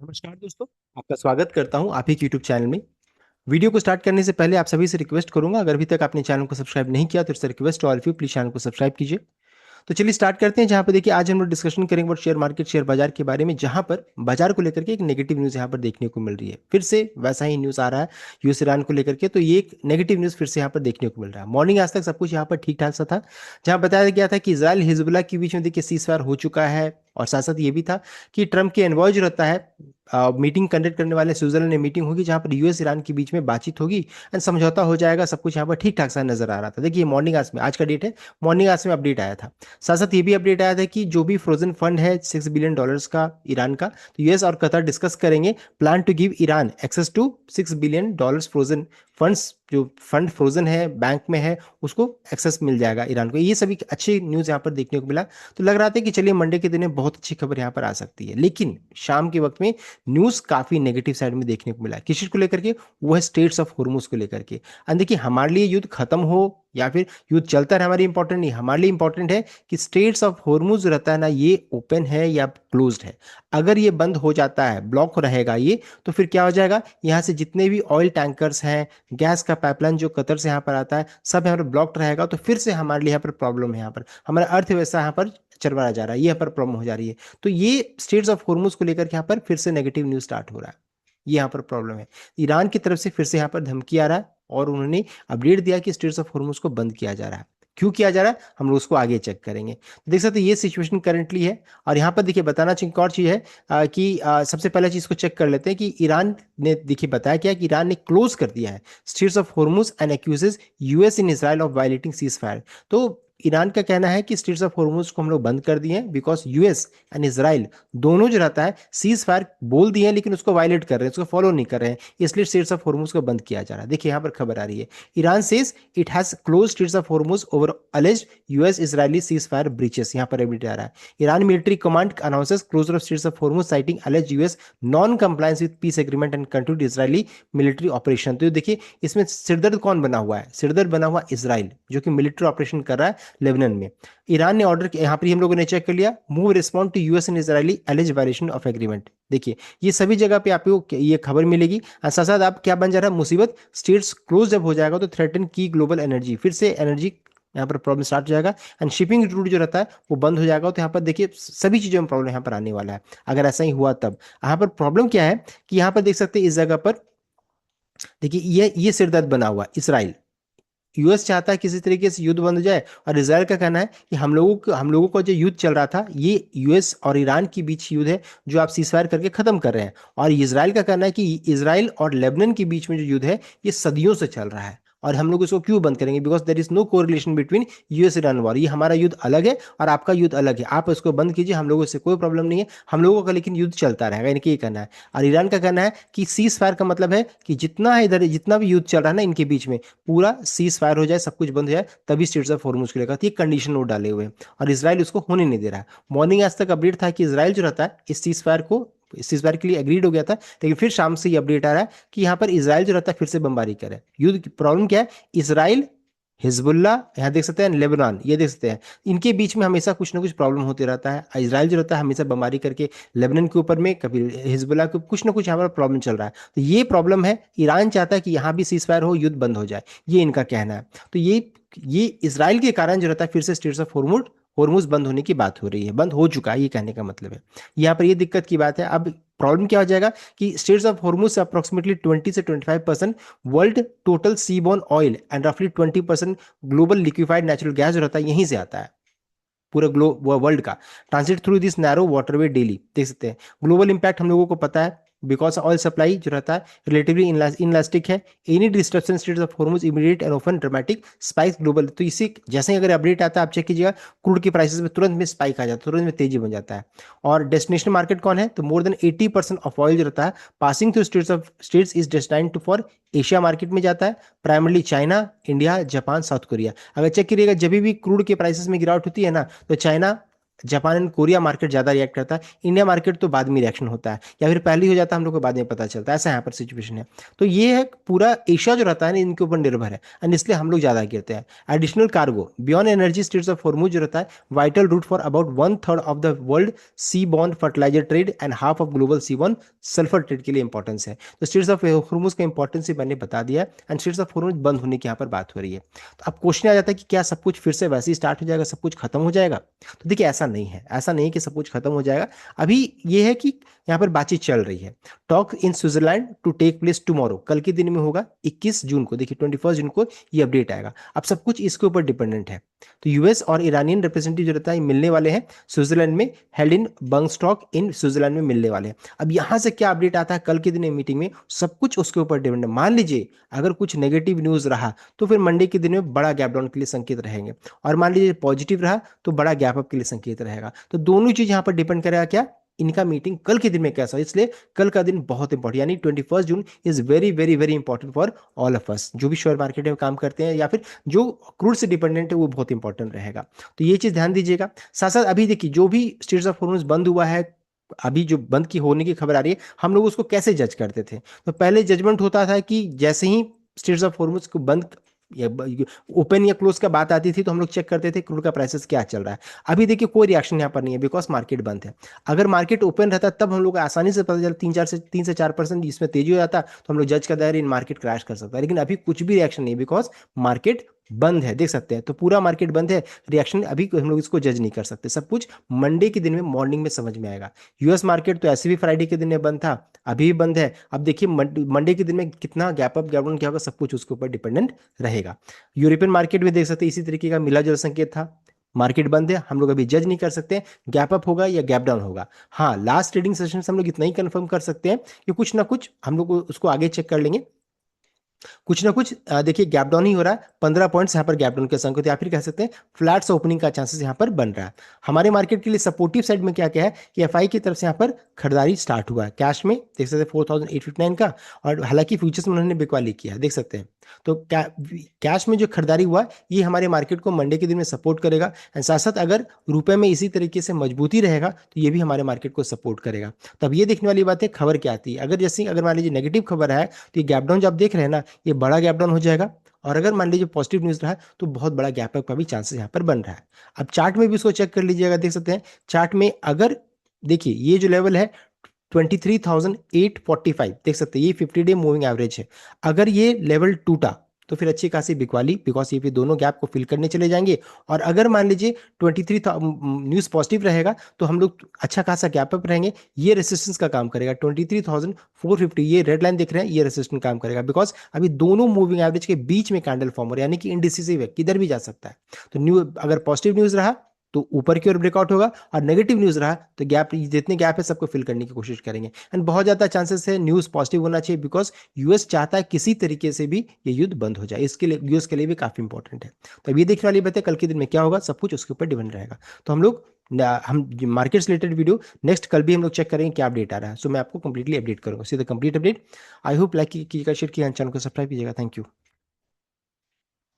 नमस्कार दोस्तों। आपका स्वागत करता हूं आप ही यूट्यूब चैनल में। वीडियो को स्टार्ट करने से पहले आप सभी से रिक्वेस्ट करूंगा, अगर अभी तक आपने चैनल को सब्सक्राइब नहीं किया तो इससे request all of you, please channel को सब्सक्राइब कीजिए। तो चलिए स्टार्ट करते हैं। जहां पर देखिए आज हम लोग डिस्कशन करेंगे अबाउट शेयर मार्केट, शेयर बाजार के बारे में, जहां पर बाजार को लेकर के एक नेगेटिव न्यूज यहां पर देखने को मिल रही है। फिर से वैसा ही न्यूज आ रहा है यूएस ईरान को लेकर के, तो ये एक नेगेटिव न्यूज फिर से यहां पर देखने को मिल रहा है। मॉर्निंग आज तक सब कुछ यहां पर ठीक ठाक सा था, जहां बताया गया था कि इजराइल हिजबुल्लाह के बीच में देखिए सीज फायर हो चुका है, और साथ साथ ये भी था कि ट्रम्प के एनवॉय जो रहता है, मीटिंग कंडक्ट करने वाले स्विट्जरलैंड में मीटिंग होगी, जहां पर यूएस ईरान के बीच में बातचीत होगी एंड समझौता हो जाएगा। सब कुछ यहाँ पर ठीक ठाक सा नजर आ रहा था। देखिए मॉर्निंग आज में, आज का डेट है, मॉर्निंग आज में अपडेट आया था। साथ साथ ये भी अपडेट आया था कि जो भी फ्रोजन फंड है $6 बिलियन का ईरान का, तो यूएस और कतर डिस्कस करेंगे plan to give Iran access to $6 billion frozen funds. जो फंड फ्रोजन है बैंक में है, उसको एक्सेस मिल जाएगा ईरान को। ये सभी अच्छी न्यूज़ यहाँ पर देखने को मिला। तो लग रहा था कि चलिए मंडे के दिन में बहुत अच्छी खबर यहाँ पर आ सकती है, लेकिन शाम के वक्त में न्यूज़ काफ़ी नेगेटिव साइड में देखने को मिला। किस चीज़ को लेकर के? वो है स्टेट्स ऑफ होर्मुज को लेकर के। और देखिए हमारे लिए युद्ध खत्म हो या फिर युद्ध चलता रहे हमारे इंपॉर्टेंट नहीं, हमारे लिए इंपॉर्टेंट है कि स्टेट्स ऑफ होर्मुज रहता है ना, ये ओपन है या क्लोज्ड है। अगर ये बंद हो जाता है, ब्लॉक रहेगा ये, तो फिर क्या हो जाएगा, यहाँ से जितने भी ऑयल टैंकर्स हैं, गैस का पाइपलाइन जो कतर से यहाँ पर आता है, सब यहाँ पर ब्लॉक्ड रहेगा। तो फिर से हमारे लिए यहाँ पर प्रॉब्लम है, यहाँ पर हमारा अर्थव्यवस्था यहाँ पर चरमरा जा रहा है, ये यहाँ पर प्रॉब्लम हो जा रही है। तो ये स्टेट्स ऑफ होर्मुज को लेकर के यहाँ पर फिर से नेगेटिव न्यूज स्टार्ट हो रहा है। ये यहाँ पर प्रॉब्लम है। ईरान की तरफ से फिर से यहाँ पर धमकी आ रहा है, और उन्होंने अपडेट दिया कि स्टेट्स ऑफ होर्मुज को बंद किया जा रहा है। क्यों किया जा रहा है हम लोग उसको आगे चेक करेंगे। तो देख सकते हैं ये सिचुएशन करंटली है। और यहाँ पर देखिए बताना चाहिए एक और चीज़ है, सबसे पहले चीज़ को चेक कर लेते हैं कि ईरान ने देखिए बताया क्या कि ईरान ने क्लोज कर दिया है straits of Hormuz and accuses US in Israel of violating ceasefire. तो ईरान का कहना है कि स्टेट्स ऑफ होर्मुज को हम लोग बंद कर दिए हैं बिकॉज यूएस एंड इसराइल दोनों जो रहता है सीज फायर बोल दिए हैं, लेकिन उसको वायलेट कर रहे हैं, उसको फॉलो नहीं कर रहे हैं, इसलिए स्टेट्स ऑफ होर्मुज को बंद किया जा रहा है। देखिए यहाँ पर खबर आ रही है, Iran says it has close straits of Hormuz over alleged US Israeli cease fire breaches. यहाँ पर अपडेट आ रहा है, Iran military command announces closure of straits of Hormuz citing alleged US non compliance with peace agreement and continued Israeli military operation. तो देखिए इसमें सिरदर्द कौन बना हुआ है? सिरदर्द बना हुआ इसराइल, जो कि मिलिट्री ऑपरेशन कर रहा है लेबनान में। ईरान ने ऑर्डर किया, यहाँ पर हम लोगों ने चेक कर लिया, move respond to US and Israeli alleged violation of agreement. देखिए ये सभी जगह पे आपको ये खबर मिलेगी। और साथ साथ आप क्या बन जा रहा है मुसीबत, स्टेट्स क्लोज जब हो जाएगा तो थ्रेटन की ग्लोबल एनर्जी, फिर से एनर्जी यहाँ पर प्रॉब्लम स्टार्ट हो जाएगा, एंड शिपिंग रूट जो रहता है वो बंद हो जाएगा। तो यहाँ पर देखिए सभी चीज़ों में प्रॉब्लम यहाँ पर आने वाला है अगर ऐसा ही हुआ तब। यहाँ पर प्रॉब्लम क्या है कि यहाँ पर देख सकते हैं इस जगह पर देखिए ये सिरदर्द बना हुआ इसराइल। यूएस चाहता है किसी तरीके से युद्ध बंद हो जाए, और इजराइल का कहना है कि हम लोगों को जो युद्ध चल रहा था ये यूएस और ईरान के बीच युद्ध है, जो आप सीजफायर करके खत्म कर रहे हैं। और इजराइल का कहना है कि इजराइल और लेबनान के बीच में जो युद्ध है ये सदियों से चल रहा है, और हम लोग इसको क्यों बंद करेंगे, because there is no correlation between US Iran war. ये हमारा युद्ध अलग है और आपका युद्ध अलग है, आप इसको बंद कीजिए, हम लोगों से कोई प्रॉब्लम नहीं है, हम लोगों का लेकिन युद्ध चलता रहेगा, इनके ये कहना है। और ईरान का कहना है कि सीज फायर का मतलब है कि जितना है इधर, जितना भी युद्ध चल रहा है ना इनके बीच में, पूरा सीज फायर हो जाए, सब कुछ बंद हो जाए, तभी स्टेट्स ऑफ होर्मुज को लेकर। तो ये कंडीशन नोट डाले हुए हैं, और इसराइल उसको होने नहीं दे रहा है। मॉर्निंग आज तक अपडेट था कि इसराइल जो रहता है इस सीज फायर को, इस चीज के लिए एग्रीड हो गया था, लेकिन फिर शाम से ये अपडेट आ रहा है कि यहाँ पर इसराइल जो रहता है फिर से बमबारी करे। युद्ध की प्रॉब्लम क्या है, इसराइल, हिजबुल्ला, यहाँ देख सकते हैं लेबनान, ये देख सकते हैं, इनके बीच में हमेशा कुछ ना कुछ प्रॉब्लम होते रहता है। इसराइल जो रहता है हमेशा बमबारी करके लेबनान के ऊपर में, कभी हिजबुल्ला को कुछ ना कुछ यहाँ पर प्रॉब्लम चल रहा है। तो ये प्रॉब्लम है, ईरान चाहता है कि यहाँ भी सीज फायर हो, युद्ध बंद हो जाए, ये इनका कहना है। तो ये इसराइल के कारण जो रहता है फिर से स्टेट्स ऑफ होर्मुज बंद होने की बात हो रही है, बंद हो चुका है, ये कहने का मतलब है। यहाँ पर ये दिक्कत की बात है। अब प्रॉब्लम क्या हो जाएगा कि स्टेट्स ऑफ होर्मुज से अप्रोक्सीमेटली 20 से 25% वर्ल्ड टोटल सीबोर्न ऑयल एंड रफली 20% ग्लोबल लिक्विफाइड नेचुरल गैस जो रहता है यहीं से आता है, पूरे वर्ल्ड का, transit through this narrow waterway daily. देख सकते हैं ग्लोबल इंपैक्ट हम लोगों को पता है, बिकॉज ऑयल सप्लाई जो रहता है रिलेटिवली इनलास्टिक है। Any disruption states of Hormuz immediate and often dramatic spike global. तो इसी जैसे ही अगर अपडेट आता है आप चेक कीजिएगा, क्रूड की प्राइसेस में तुरंत में स्पाइक आ जाता है, तुरंत में तेजी बन जाता है। और डेस्टिनेशन मार्केट कौन है, तो मोर देन 80% ऑफ ऑयल जो रहता है passing through straits is destined to for Asia market में जाता है, primarily China, India, Japan, South Korea. अगर चेक करिएगा जब भी क्रूड के प्राइसेस में गिरावट होती है ना, तो China Japan and Korea market ज्यादा रिएक्ट करता है, इंडिया मार्केट तो बाद में रिएक्शन होता है, या फिर पहले ही हो जाता है हम लोग को बाद में पता चलता है, ऐसा यहाँ पर सिचुएशन है। तो ये है पूरा एशिया जो रहता है ना इनके ऊपर निर्भर है, एंड इसलिए हम लोग ज्यादा गिरते हैं। Additional cargo beyond energy straits of Hormuz जो रहता है, vital route for about one third of the world seaborne fertiliser trade and half of global seaborne sulphur trade के लिए इंपॉर्टेंस है। तो स्टेट्स ऑफ हॉर्मुज का importance मैंने बता दिया है, एंड स्टेट्स ऑफ हॉर्मुज बंद होने की यहाँ पर बात हो रही है। तो अब क्वेश्चन आ जाता है कि क्या सब कुछ फिर से वैसे ही स्टार्ट हो जाएगा, सब कुछ खत्म हो जाएगा? तो देखिए ऐसा नहीं है, ऐसा नहीं है कि सब कुछ खत्म हो जाएगा। अभी ये है कि यहाँ पर बातचीत चल रही है। Talk in Switzerland to take place tomorrow, कल के दिन में होगा 21 जून को, देखिए 21 जून को ये अपडेट आएगा। अब सब कुछ इसके ऊपर डिपेंडेंट है। तो यूएस और ईरानियन रिप्रेजेंटेटिव जो रहता है मिलने वाले हैं स्विट्जरलैंड में, हेल्ड इन बंगस्टॉक इन स्विट्जरलैंड में मिलने वाले हैं। अब यहाँ से क्या अपडेट आता है कल के दिन में मीटिंग में, सब कुछ उसके ऊपर डिपेंड है। मान लीजिए अगर कुछ नेगेटिव न्यूज रहा तो फिर मंडे के दिन में बड़ा गैप डाउन के लिए संकेत रहेंगे, और मान लीजिए पॉजिटिव रहा तो बड़ा गैप अप के लिए संकेत रहेगा। तो दोनों चीज यहाँ पर डिपेंड करेगा क्या, इनका मीटिंग कल के दिन में कैसा हो। इसलिए कल का दिन बहुत इंपॉर्टेंट, यानी 21 June is very very very important for all of us, जो भी शेयर मार्केट में काम करते हैं या फिर जो क्रूड से डिपेंडेंट है, वो बहुत इंपॉर्टेंट रहेगा। तो ये चीज ध्यान दीजिएगा। साथ साथ अभी देखिए जो भी स्टेट्स ऑफ हॉर्मोन्स बंद हुआ है, अभी जो बंद की होने की खबर आ रही है, हम लोग उसको कैसे जज करते थे? तो पहले जजमेंट होता था कि जैसे ही स्टेट्स ऑफ हॉर्मोन्स को बंद या ओपन या क्लोज का बात आती थी तो हम लोग चेक करते थे क्रूड का प्राइसेस क्या चल रहा है। अभी देखिए कोई रिएक्शन यहाँ पर नहीं है, बिकॉज मार्केट बंद है। अगर मार्केट ओपन रहता तब हम लोग को आसानी से पता चलता, 3 से 4% इसमें तेजी हो जाता तो हम लोग जज कर दे इन मार्केट क्रैश कर सकता है। लेकिन अभी कुछ भी रिएक्शन नहीं, बिकॉज मार्केट बंद है, देख सकते हैं। तो पूरा मार्केट बंद है, रिएक्शन अभी हम लोग इसको जज नहीं कर सकते। सब कुछ मंडे के दिन में मॉर्निंग में समझ में आएगा। यूएस मार्केट तो ऐसे भी फ्राइडे के दिन में बंद था, अभी भी बंद है। अब देखिए मंडे के दिन में कितना गैप अप गैप डाउन क्या होगा, सब कुछ उसके ऊपर डिपेंडेंट रहेगा। यूरोपियन मार्केट में देख सकते हैं इसी तरीके का मिला जुला संकेत था। मार्केट बंद है, हम लोग अभी जज नहीं कर सकते गैप अप होगा या गैप डाउन होगा। हाँ, लास्ट ट्रेडिंग सेशन से हम लोग इतना ही कंफर्म कर सकते हैं कि कुछ ना कुछ हम लोग उसको आगे चेक कर लेंगे, कुछ ना कुछ देखिए गैप डाउन ही हो रहा है। 15 पॉइंट्स यहाँ पर गैप डाउन के संकेत, या फिर कह सकते हैं फ्लैट्स ओपनिंग का चांसेस यहाँ पर बन रहा है। हमारे मार्केट के लिए सपोर्टिव साइड में क्या क्या है कि एफआई की तरफ से यहाँ पर खरीदारी स्टार्ट हुआ है कैश में, देख सकते हैं 4859 का, और हालांकि फ्यूचर्स में उन्होंने बिकवाली किया है, देख सकते हैं। तो कैश में जो खरीदारी हुआ ये हमारे मार्केट को मंडे के दिन में सपोर्ट करेगा। एंड साथ साथ अगर रुपए में इसी तरीके से मजबूती रहेगा तो ये भी हमारे मार्केट को सपोर्ट करेगा। तब ये देखने वाली बात है खबर क्या आती है। अगर जैसे अगर मान लीजिए नेगेटिव खबर है तो ये गैप डाउन जो आप देख रहे हैं ना, ये बड़ा गैप डाउन हो जाएगा। और अगर मान लीजिए पॉजिटिव न्यूज रहा है तो बहुत बड़ा गैप अप का भी चांसेस यहाँ पर बन रहा है। अब चार्ट में भी इसको चेक कर लीजिएगा, देख सकते हैं चार्ट में अगर देखिए ये जो लेवल है 23,845, देख सकते हैं ये 50 डे मूविंग एवरेज है। अगर ये लेवल टूटा तो फिर अच्छी खासी बिकवाली, बिकॉज ये फिर दोनों गैप को फिल करने चले जाएंगे। और अगर मान लीजिए 23 न्यूज पॉजिटिव रहेगा तो हम लोग अच्छा खासा गैप अप रहेंगे, ये रेसिस्टेंस का काम करेगा। 23,450 ये रेड लाइन देख रहे हैं, ये रेसिस्टेंस काम करेगा, बिकॉज अभी दोनों मूविंग एवरेज के बीच में कैंडल फॉर्म हो रहा है, यानी कि इनडिसिसिव है, किधर भी जा सकता है। तो न्यू अगर पॉजिटिव न्यूज रहा तो ऊपर की ओर ब्रेकआउट होगा, और नेगेटिव न्यूज रहा तो गैप, जितने गैप है सबको फिल करने की कोशिश करेंगे। एंड बहुत ज्यादा चांसेस है न्यूज पॉजिटिव होना चाहिए, बिकॉज यूएस चाहता है किसी तरीके से भी ये युद्ध बंद हो जाए, इसके लिए यूएस के लिए भी काफी इंपॉर्टेंट है। तो अब ये देखने वाली बात है कल के दिन में क्या होगा, सब कुछ उसके ऊपर डिपेंड रहेगा। तो हम मार्केट रिलेटेड वीडियो नेक्स्ट कल भी हम लोग चेक करेंगे क्या अपडेट आ रहा है। सो मैं आपको कंप्लीटली अपडेट करूंगा, सीधा complete update. I hope like कीजिएगा, शेयर कीजिएगा, चैनल को सब्सक्राइब कीजिएगा। Thank you.